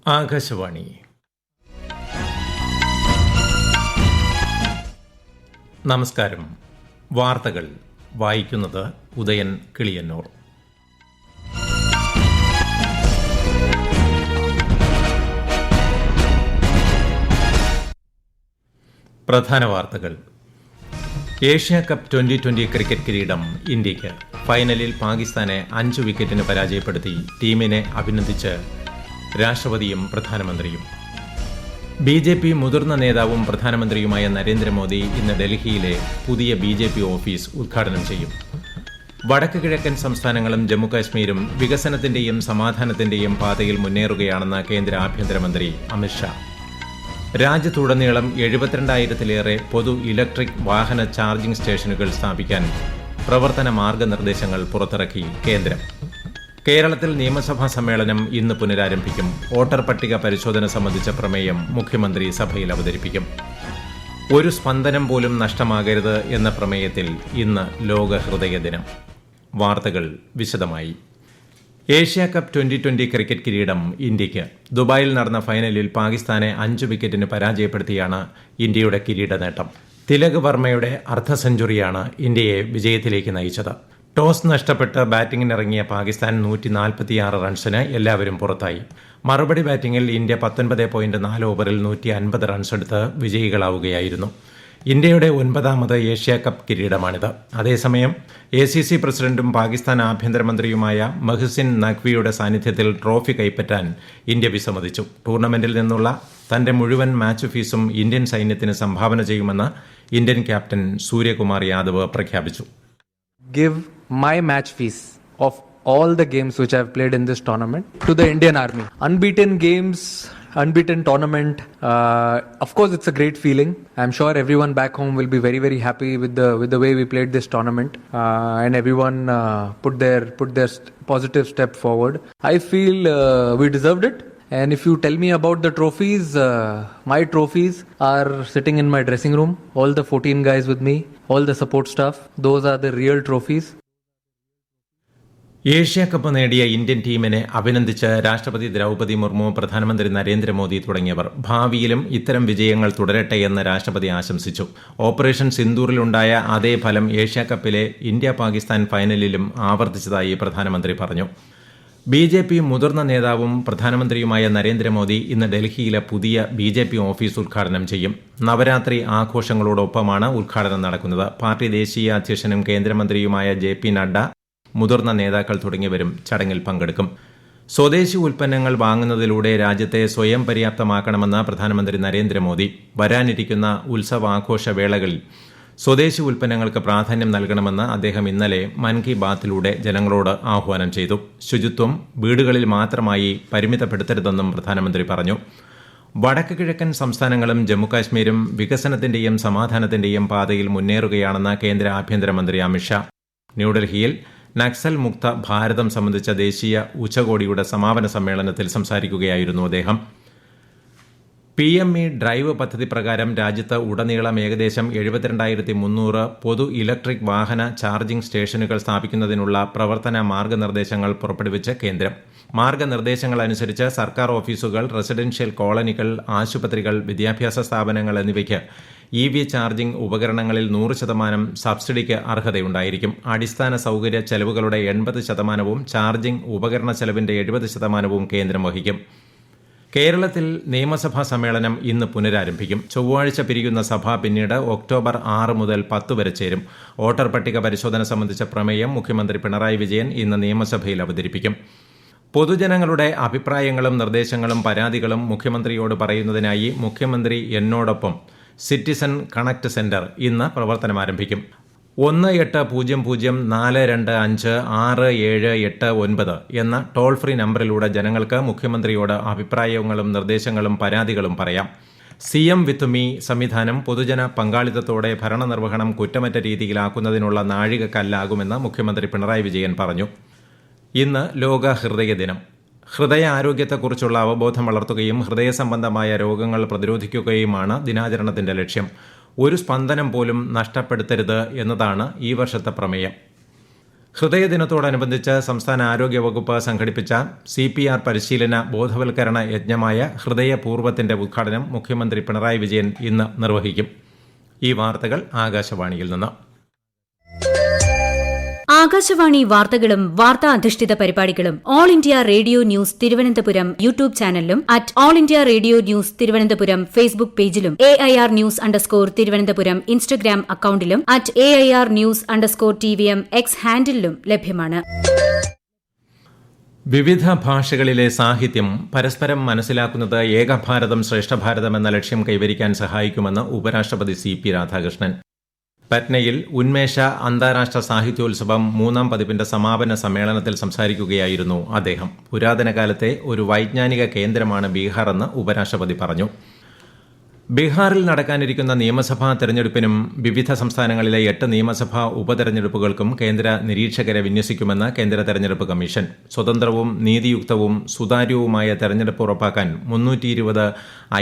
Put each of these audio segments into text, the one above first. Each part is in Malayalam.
ആകാശവാണി. നമസ്കാരം. വാർത്തകൾ വായിക്കുന്നത് ഉദയൻ കിളിയന്നൂർ. പ്രധാന വാർത്തകൾ. ഏഷ്യ കപ്പ് 2020 ക്രിക്കറ്റ് കിരീടം ഇന്ത്യയ്ക്ക്. ഫൈനലിൽ പാകിസ്ഥാനെ 5 വിക്കറ്റിന് പരാജയപ്പെടുത്തി ടീമിനെ അഭിനന്ദിച്ച് രാഷ്ട്രപതിയും പ്രധാനമന്ത്രിയും. BJP മുതിർന്ന നേതാവും പ്രധാനമന്ത്രിയുമായ നരേന്ദ്രമോദി ഇന്ന് ഡൽഹിയിലെ പുതിയ BJP ഓഫീസ് ഉദ്ഘാടനം ചെയ്യും. വടക്ക് കിഴക്കൻ സംസ്ഥാനങ്ങളും ജമ്മുകാശ്മീരും വികസനത്തിന്റെയും സമാധാനത്തിന്റെയും പാതയിൽ മുന്നേറുകയാണെന്ന് കേന്ദ്ര ആഭ്യന്തരമന്ത്രി അമിത്ഷാ. രാജ്യത്തുടനീളം 72,000-ലേറെ പൊതു ഇലക്ട്രിക് വാഹന ചാർജിംഗ് സ്റ്റേഷനുകൾ സ്ഥാപിക്കാൻ പ്രവർത്തന മാർഗനിർദ്ദേശങ്ങൾ പുറത്തിറക്കി കേന്ദ്രം. കേരളത്തിൽ നിയമസഭാ സമ്മേളനം ഇന്ന് പുനരാരംഭിക്കും. വോട്ടർ പട്ടിക പരിശോധന സംബന്ധിച്ച പ്രമേയം മുഖ്യമന്ത്രി സഭയിൽ അവതരിപ്പിക്കും. ഒരു സ്പന്ദനം പോലും നഷ്ടമാകരുത് എന്ന പ്രമേയത്തിൽ ഇന്ന് ലോക ഹൃദയ ദിനം. വാർത്തകൾ വിശദമായി. ഏഷ്യ കപ്പ് 2020 ക്രിക്കറ്റ് കിരീടം ഇന്ത്യയ്ക്ക്. ദുബായിൽ നടന്ന ഫൈനലിൽ പാകിസ്ഥാനെ 5 വിക്കറ്റിന് പരാജയപ്പെടുത്തിയാണ് ഇന്ത്യയുടെ കിരീട നേട്ടം. തിലക് വർമ്മയുടെ അർദ്ധ സെഞ്ചുറിയാണ് ഇന്ത്യയെ വിജയത്തിലേക്ക് നയിച്ചത്. ടോസ് നഷ്ടപ്പെട്ട് ബാറ്റിംഗിനിറങ്ങിയ പാകിസ്ഥാൻ 146 റൺസിന് എല്ലാവരും പുറത്തായി. മറുപടി ബാറ്റിംഗിൽ ഇന്ത്യ 19.4 ഓവറിൽ 150 റൺസെടുത്ത് വിജയികളാവുകയായിരുന്നു. ഇന്ത്യയുടെ 9ാമത് ഏഷ്യ കപ്പ് കിരീടമാണിത്. അതേസമയം ACC പ്രസിഡന്റും പാകിസ്ഥാൻ ആഭ്യന്തരമന്ത്രിയുമായ മെഹ്സിൻ നഖ്വിയുടെ സാന്നിധ്യത്തിൽ ട്രോഫി കൈപ്പറ്റാൻ ഇന്ത്യ വിസമ്മതിച്ചു. ടൂർണമെന്റിൽ നിന്നുള്ള തന്റെ മുഴുവൻ മാച്ച് ഫീസും ഇന്ത്യൻ സൈന്യത്തിന് സംഭാവന ചെയ്യുമെന്ന് ഇന്ത്യൻ ക്യാപ്റ്റൻ സൂര്യകുമാർ യാദവ് പ്രഖ്യാപിച്ചു. Give my match fees of all the games which I have played in this tournament to the Indian Army. Unbeaten games, unbeaten tournament. Of course, it's a great feeling. I'm sure everyone back home will be very, very happy with the way we played this tournament, and everyone put their positive step forward. I feel we deserved it. And if you tell me about the trophies, my trophies are sitting in my dressing room. All the 14 guys with me, all the support staff, those are the real trophies. Asia cup നേടിയ ഇന്ത്യൻ ടീമിനെ അഭിനന്ദിച്ച് രാഷ്ട്രപതി ദ്രൗപദി മുർമു, പ്രധാനമന്ത്രി നരേന്ദ്രമോദി തുടങ്ങിയവർ. ഭാവിയിലും ഇത്തരം വിജയങ്ങൾ തുടരട്ടെ എന്ന് രാഷ്ട്രപതി ആശംസിച്ചു. ഓപ്പറേഷൻ സിന്ദൂറിലുണ്ടായ അതേ ഫലം ഏഷ്യ കപ്പിലെ ഇന്ത്യ പാകിസ്ഥാൻ ഫൈനലിലും ആവർത്തിച്ചതായി പ്രധാനമന്ത്രി പറഞ്ഞു. BJP മുതിർന്ന നേതാവും പ്രധാനമന്ത്രിയുമായ നരേന്ദ്രമോദി ഇന്ന് ഡൽഹിയിലെ പുതിയ BJP ഓഫീസ് ഉദ്ഘാടനം ചെയ്യും. നവരാത്രി ആഘോഷങ്ങളോടൊപ്പമാണ് ഉദ്ഘാടനം നടക്കുന്നത്. പാർട്ടി ദേശീയ അധ്യക്ഷനും കേന്ദ്രമന്ത്രിയുമായ JP നഡ്ഡ, മുതിർന്ന നേതാക്കൾ തുടങ്ങിയവരും ചടങ്ങിൽ പങ്കെടുക്കും. സ്വദേശി ഉൽപ്പന്നങ്ങൾ വാങ്ങുന്നതിലൂടെ രാജ്യത്തെ സ്വയം പര്യാപ്തമാക്കണമെന്ന് പ്രധാനമന്ത്രി നരേന്ദ്രമോദി. വരാനിരിക്കുന്ന ഉത്സവാഘോഷ വേളകളിൽ സ്വദേശി ഉൽപ്പന്നങ്ങൾക്ക് പ്രാധാന്യം നൽകണമെന്ന് അദ്ദേഹം ഇന്നലെ മൻ കി ബാത്തിലൂടെ ജനങ്ങളോട് ആഹ്വാനം ചെയ്തു. ശുചിത്വം വീടുകളിൽ മാത്രമായി പരിമിതപ്പെടുത്തരുതെന്നും പ്രധാനമന്ത്രി പറഞ്ഞു. വടക്ക് കിഴക്കൻ സംസ്ഥാനങ്ങളും ജമ്മുകാശ്മീരും വികസനത്തിന്റെയും സമാധാനത്തിന്റെയും പാതയിൽ മുന്നേറുകയാണെന്ന് കേന്ദ്ര ആഭ്യന്തരമന്ത്രി അമിത്ഷാ. ന്യൂഡൽഹിയിൽ നക്സൽ മുക്ത ഭാരതം സംബന്ധിച്ച ദേശീയ ഉച്ചകോടിയുടെ സമാപന സമ്മേളനത്തിൽ സംസാരിക്കുകയായിരുന്നു അദ്ദേഹം. PME ഡ്രൈവ് പദ്ധതി പ്രകാരം രാജ്യത്ത് ഉടനീളം ഏകദേശം 72,300 പൊതു ഇലക്ട്രിക് വാഹന ചാർജിംഗ് സ്റ്റേഷനുകൾ സ്ഥാപിക്കുന്നതിനുള്ള പ്രവർത്തന മാർഗനിർദ്ദേശങ്ങൾ പുറപ്പെടുവിച്ച് കേന്ദ്രം. മാർഗനിർദ്ദേശങ്ങൾ അനുസരിച്ച് സർക്കാർ ഓഫീസുകൾ, റെസിഡൻഷ്യൽ കോളനികൾ, ആശുപത്രികൾ, വിദ്യാഭ്യാസ സ്ഥാപനങ്ങൾ എന്നിവയ്ക്ക് EV ചാർജിംഗ് ഉപകരണങ്ങളിൽ 100% സബ്സിഡിക്ക് അർഹതയുണ്ടായിരിക്കും. അടിസ്ഥാന സൗകര്യ ചെലവുകളുടെ 80%വും ചാർജിംഗ് ഉപകരണ ചെലവിന്റെ 70%വും കേന്ദ്രം വഹിക്കും. കേരളത്തിൽ നിയമസഭാ സമ്മേളനം ഇന്ന് പുനരാരംഭിക്കും. ചൊവ്വാഴ്ച പിരിയുന്ന സഭ പിന്നീട് ഒക്ടോബർ 6 മുതൽ 10 വരെ ചേരും. വോട്ടർ പട്ടിക പരിശോധന സംബന്ധിച്ച പ്രമേയം മുഖ്യമന്ത്രി പിണറായി വിജയൻ ഇന്ന് നിയമസഭയിൽ അവതരിപ്പിക്കും. പൊതുജനങ്ങളുടെ അഭിപ്രായങ്ങളും നിർദ്ദേശങ്ങളും പരാതികളും മുഖ്യമന്ത്രിയോട് പറയുന്നതിനായി മുഖ്യമന്ത്രി എന്നോടൊപ്പം സിറ്റിസൺ കണക്ട് സെന്റർ ഇന്ന് പ്രവർത്തനമാരംഭിക്കും. 1804256789 എന്ന ടോൾ ഫ്രീ നമ്പറിലൂടെ ജനങ്ങൾക്ക് മുഖ്യമന്ത്രിയോട് അഭിപ്രായങ്ങളും നിർദ്ദേശങ്ങളും പരാതികളും പറയാം. CM വിത്ത് മീ സംവിധാനം പൊതുജന പങ്കാളിത്തത്തോടെ ഭരണനിർവഹണം കുറ്റമറ്റ രീതിയിലാക്കുന്നതിനുള്ള നാഴികക്കല്ലാകുമെന്ന് മുഖ്യമന്ത്രി പിണറായി വിജയൻ പറഞ്ഞു. ഇന്ന് ലോക ഹൃദയ ദിനം. ഹൃദയാരോഗ്യത്തെക്കുറിച്ചുള്ള അവബോധം വളർത്തുകയും ഹൃദയ സംബന്ധമായ രോഗങ്ങൾ പ്രതിരോധിക്കുകയുമാണ് ദിനാചരണത്തിന്റെ ലക്ഷ്യം. ഒരു സ്പന്ദനം പോലും നഷ്ടപ്പെടുത്തരുത് എന്നതാണ് ഈ വർഷത്തെ പ്രമേയം. ഹൃദയദിനത്തോടനുബന്ധിച്ച് സംസ്ഥാന ആരോഗ്യ വകുപ്പ് സംഘടിപ്പിച്ച CPR പരിശീലന ബോധവൽക്കരണ യജ്ഞമായ ഹൃദയപൂർവ്വത്തിന്റെ ഉദ്ഘാടനം മുഖ്യമന്ത്രി പിണറായി വിജയൻ ഇന്ന് നിർവഹിക്കും. ഈ വാർത്തകൾ ആകാശവാണിയിൽ നിന്ന്. ആകാശവാണി വാർത്തകളും വാർത്താ അധിഷ്ഠിത പരിപാടികളും All India Radio news Thiruvananthapuram YouTube ചാനലിലും @All India Radio news Thiruvananthapuram Facebook പേജിലും AIR ന്യൂസ് _തിരുവനന്തപുരം ഇൻസ്റ്റഗ്രാം അക്കൌണ്ടിലും @AIR ന്യൂസ് _TVM X ഹാൻഡിലും ലഭ്യമാണ്. വിവിധ ഭാഷകളിലെ സാഹിത്യം പരസ്പരം മനസ്സിലാക്കുന്നത് ഏകഭാരതം ശ്രേഷ്ഠഭാരതം എന്ന ലക്ഷ്യം കൈവരിക്കാൻ സഹായിക്കുമെന്ന് ഉപരാഷ്ട്രപതി CP രാധാകൃഷ്ണൻ. പറ്റ്നയിൽ ഉന്മേഷ അന്താരാഷ്ട്ര സാഹിത്യോത്സവം 3ാം പതിപ്പിന്റെ സമാപന സമ്മേളനത്തിൽ സംസാരിക്കുകയായിരുന്നു അദ്ദേഹം. പുരാതന കാലത്തെ ഒരു വൈജ്ഞാനിക കേന്ദ്രമാണ് ബീഹാർ എന്ന് ഉപരാഷ്ട്രപതി പറഞ്ഞു. ബീഹാറിൽ നടക്കാനിരിക്കുന്ന നിയമസഭാ തെരഞ്ഞെടുപ്പിനും വിവിധ സംസ്ഥാനങ്ങളിലെ 8 നിയമസഭാ ഉപതെരഞ്ഞെടുപ്പുകൾക്കും കേന്ദ്ര നിരീക്ഷകരെ വിന്യസിക്കുമെന്ന് കേന്ദ്ര തെരഞ്ഞെടുപ്പ് കമ്മീഷൻ. സ്വതന്ത്രവും നീതിയുക്തവും സുതാര്യവുമായ തെരഞ്ഞെടുപ്പ് ഉറപ്പാക്കാൻ 320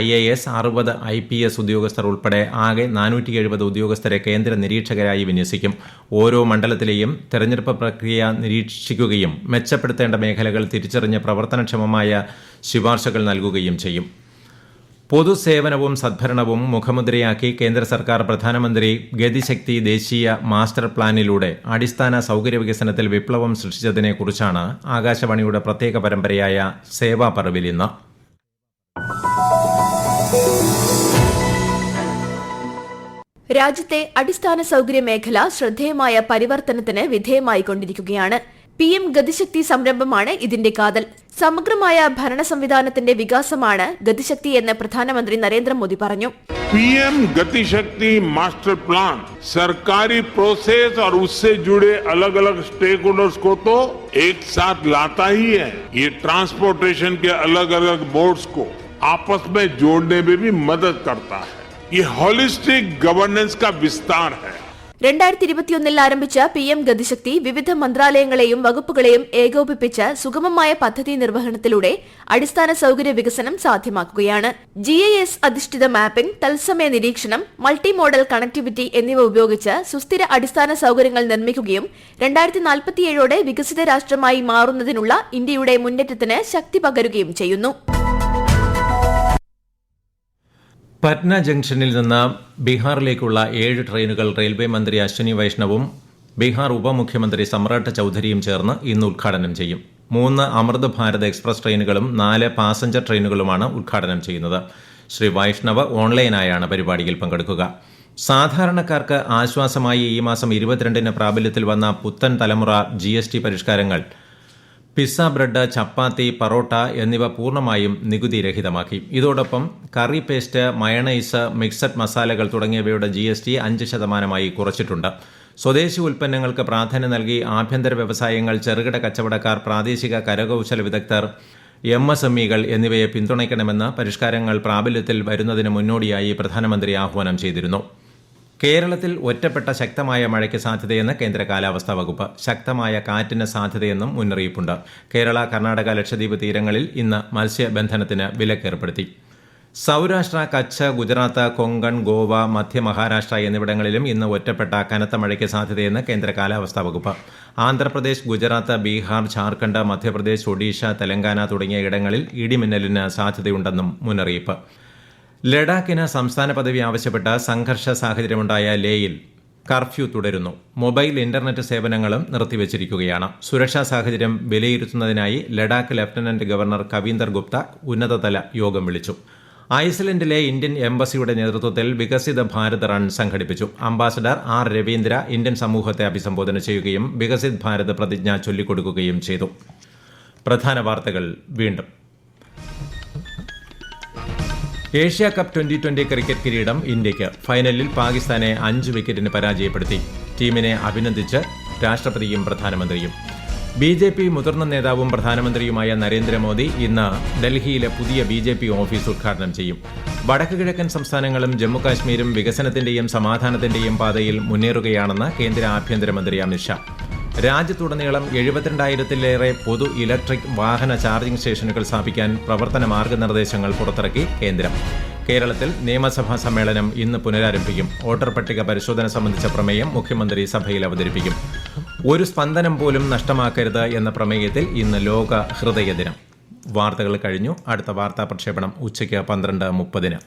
IAS, 60 IPS ഉദ്യോഗസ്ഥർ ഉൾപ്പെടെ ആകെ 470 ഉദ്യോഗസ്ഥരെ കേന്ദ്ര നിരീക്ഷകരായി വിന്യസിക്കും. ഓരോ മണ്ഡലത്തിലെയും തെരഞ്ഞെടുപ്പ് പ്രക്രിയ നിരീക്ഷിക്കുകയും മെച്ചപ്പെടുത്തേണ്ട മേഖലകൾ തിരിച്ചറിഞ്ഞ് പ്രവർത്തനക്ഷമമായ ശുപാർശകൾ നൽകുകയും ചെയ്യും. പൊതുസേവനവും സദ്ഭരണവും മുഖമുദ്രയാക്കി കേന്ദ്ര സർക്കാർ പ്രധാനമന്ത്രി ഗതിശക്തി ദേശീയ മാസ്റ്റർ പ്ലാനിലൂടെ അടിസ്ഥാന സൌകര്യ വികസനത്തിൽ വിപ്ലവം സൃഷ്ടിച്ചതിനെക്കുറിച്ചാണ് ആകാശവാണിയുടെ പ്രത്യേക പരമ്പരയായ സേവാ പർവിൽ ഇന്ന്. രാജ്യത്തെ അടിസ്ഥാന സൌകര്യ മേഖല ശ്രദ്ധേയമായ പരിവർത്തനത്തിന് വിധേയമായിക്കൊണ്ടിരിക്കുകയാണ്. PM ഗതിശക്തി സംരംഭമാണ് ഇതിന്റെ കാതൽ. സമഗ്രമായ ഭരണ സംവിധാനത്തിന്റെ വികാസമാണ് ഗതിശക്തി എന്ന് പ്രധാനമന്ത്രി നരേന്ദ്രമോദി പറഞ്ഞു. PM गतिशक्ति मास्टर प्लान सरकारी प्रोसेस और उससे जुड़े अलग अलग स्टेक होल्डर्स को तो एक साथ लाता ही है, ये ट्रांसपोर्टेशन के अलग अलग बोर्ड्स को आपस में जोड़ने में भी मदद करता है. ये होलिस्टिक गवर्नेंस का विस्तार है. 2021 ആരംഭിച്ച PM ഗതിശക്തി വിവിധ മന്ത്രാലയങ്ങളെയും വകുപ്പുകളെയും ഏകോപിപ്പിച്ച് സുഗമമായ പദ്ധതി നിർവഹണത്തിലൂടെ അടിസ്ഥാന സൌകര്യ വികസനം സാധ്യമാക്കുകയാണ്. GIS അധിഷ്ഠിത മാപ്പിംഗ്, തത്സമയ നിരീക്ഷണം, മൾട്ടി മോഡൽ കണക്ടിവിറ്റി എന്നിവ ഉപയോഗിച്ച് സുസ്ഥിര അടിസ്ഥാന സൌകര്യങ്ങൾ നിർമ്മിക്കുകയും 2047ഓടെ വികസിത രാഷ്ട്രമായി മാറുന്നതിനുള്ള ഇന്ത്യയുടെ മുന്നേറ്റത്തിന് ശക്തി പകരുകയും ചെയ്യുന്നു. പറ്റ്ന ജംഗ്ഷനിൽ നിന്ന് ബീഹാറിലേക്കുള്ള 7 ട്രെയിനുകൾ റെയിൽവേ മന്ത്രി അശ്വിനി വൈഷ്ണവും ബീഹാർ ഉപമുഖ്യമന്ത്രി സമ്രാട്ട് ചൌധരിയും ചേർന്ന് ഇന്ന് ഉദ്ഘാടനം ചെയ്യും. 3 അമൃത് ഭാരത് എക്സ്പ്രസ് ട്രെയിനുകളും 4 പാസഞ്ചർ ട്രെയിനുകളുമാണ് ഉദ്ഘാടനം ചെയ്യുന്നത്. ശ്രീ വൈഷ്ണവ് ഓൺലൈനായാണ് പരിപാടിയിൽ പങ്കെടുക്കുക. സാധാരണക്കാർക്ക് ആശ്വാസമായി ഈ മാസം 22-ന് പ്രാബല്യത്തിൽ വന്ന പുത്തൻ തലമുറ GST പരിഷ്കാരങ്ങൾ പിസ്സ, ബ്രെഡ്, ചപ്പാത്തി, പറോട്ട എന്നിവ പൂർണ്ണമായും നികുതി രഹിതമാക്കി. ഇതോടൊപ്പം കറി പേസ്റ്റ്, മയണൈസ്, മിക്സഡ് മസാലകൾ തുടങ്ങിയവയുടെ GST 5% കുറച്ചിട്ടുണ്ട്. സ്വദേശി ഉൽപ്പന്നങ്ങൾക്ക് പ്രാധാന്യം നൽകി ആഭ്യന്തര വ്യവസായങ്ങൾ, ചെറുകിട കച്ചവടക്കാർ, പ്രാദേശിക കരകൌശല വിദഗ്ധർ, MSMEകൾ എന്നിവയെ പിന്തുണയ്ക്കണമെന്ന് പരിഷ്കാരങ്ങൾ പ്രാബല്യത്തിൽ വരുന്നതിന് മുന്നോടിയായി പ്രധാനമന്ത്രി ആഹ്വാനം ചെയ്തിരുന്നു. കേരളത്തിൽ ഒറ്റപ്പെട്ട ശക്തമായ മഴയ്ക്ക് സാധ്യതയെന്ന് കേന്ദ്ര കാലാവസ്ഥാ വകുപ്പ്. ശക്തമായ കാറ്റിന് സാധ്യതയെന്നും മുന്നറിയിപ്പുണ്ട്. കേരള, കർണാടക, ലക്ഷദ്വീപ് തീരങ്ങളിൽ ഇന്ന് മത്സ്യബന്ധനത്തിന് വിലക്കേർപ്പെടുത്തി. സൌരാഷ്ട്ര, കച്ച്, ഗുജറാത്ത്, കൊങ്കൺ, ഗോവ, മധ്യ മഹാരാഷ്ട്ര എന്നിവിടങ്ങളിലും ഇന്ന് ഒറ്റപ്പെട്ട കനത്ത മഴയ്ക്ക് സാധ്യതയെന്ന് കേന്ദ്ര കാലാവസ്ഥാ വകുപ്പ്. ആന്ധ്രാപ്രദേശ്, ഗുജറാത്ത്, ബീഹാർ, ഝാർഖണ്ഡ്, മധ്യപ്രദേശ്, ഒഡീഷ, തെലങ്കാന തുടങ്ങിയ ഇടങ്ങളിൽ ഇടിമിന്നലിന് സാധ്യതയുണ്ടെന്നും മുന്നറിയിപ്പ്. ലഡാക്കിന് സംസ്ഥാന പദവി ആവശ്യപ്പെട്ട സംഘർഷ സാഹചര്യമുണ്ടായ ലേയിൽ കർഫ്യൂ തുടരുന്നു. മൊബൈൽ ഇന്റർനെറ്റ് സേവനങ്ങളും നിർത്തിവച്ചിരിക്കുകയാണ്. സുരക്ഷാ സാഹചര്യം വിലയിരുത്തുന്നതിനായി ലഡാക്ക് ലഫ്റ്റനന്റ് ഗവർണർ കവീന്ദർ ഗുപ്ത ഉന്നതതല യോഗം വിളിച്ചു. ഐസ്ലൻഡിലെ ഇന്ത്യൻ എംബസിയുടെ നേതൃത്വത്തിൽ വികസിത ഭാരത് റൺ സംഘടിപ്പിച്ചു. Ambassador R. രവീന്ദ്ര ഇന്ത്യൻ സമൂഹത്തെ അഭിസംബോധന ചെയ്യുകയും വികസിത് ഭാരത് പ്രതിജ്ഞ ചൊല്ലിക്കൊടുക്കുകയും ചെയ്തു. പ്രധാന വാർത്തകൾ വീണ്ടും. ഏഷ്യ കപ്പ് 2020 ക്രിക്കറ്റ് കിരീടം ഇന്ത്യയ്ക്ക്. ഫൈനലിൽ പാകിസ്ഥാനെ 5 വിക്കറ്റിന് പരാജയപ്പെടുത്തി. ടീമിനെ അഭിനന്ദിച്ച് രാഷ്ട്രപതിയും പ്രധാനമന്ത്രിയും. BJP മുതിർന്ന നേതാവും പ്രധാനമന്ത്രിയുമായ നരേന്ദ്രമോദി ഇന്ന് ഡൽഹിയിലെ പുതിയ BJP ഓഫീസ് ഉദ്ഘാടനം ചെയ്യും. വടക്ക് കിഴക്കൻ സംസ്ഥാനങ്ങളും ജമ്മുകാശ്മീരും വികസനത്തിന്റെയും സമാധാനത്തിന്റെയും പാതയിൽ മുന്നേറുകയാണെന്ന് കേന്ദ്ര ആഭ്യന്തരമന്ത്രി അമിത്ഷാ. രാജ്യത്തുടനീളം 72,000-ലേറെ പൊതു ഇലക്ട്രിക് വാഹന ചാർജിംഗ് സ്റ്റേഷനുകൾ സ്ഥാപിക്കാൻ പ്രവർത്തന മാർഗനിർദ്ദേശങ്ങൾ പുറത്തിറക്കി കേന്ദ്രം. കേരളത്തിൽ നിയമസഭാ സമ്മേളനം ഇന്ന് പുനരാരംഭിക്കും. വോട്ടർ പട്ടിക പരിശോധന സംബന്ധിച്ച പ്രമേയം മുഖ്യമന്ത്രി സഭയിൽ അവതരിപ്പിക്കും. ഒരു സ്പന്ദനം പോലും നഷ്ടമാക്കരുത് എന്ന പ്രമേയത്തിൽ ഇന്ന് ലോക ഹൃദയ ദിനം. വാർത്തകൾ കഴിഞ്ഞു. അടുത്ത വാർത്താ പ്രക്ഷേപണം ഉച്ചയ്ക്ക് 12:30.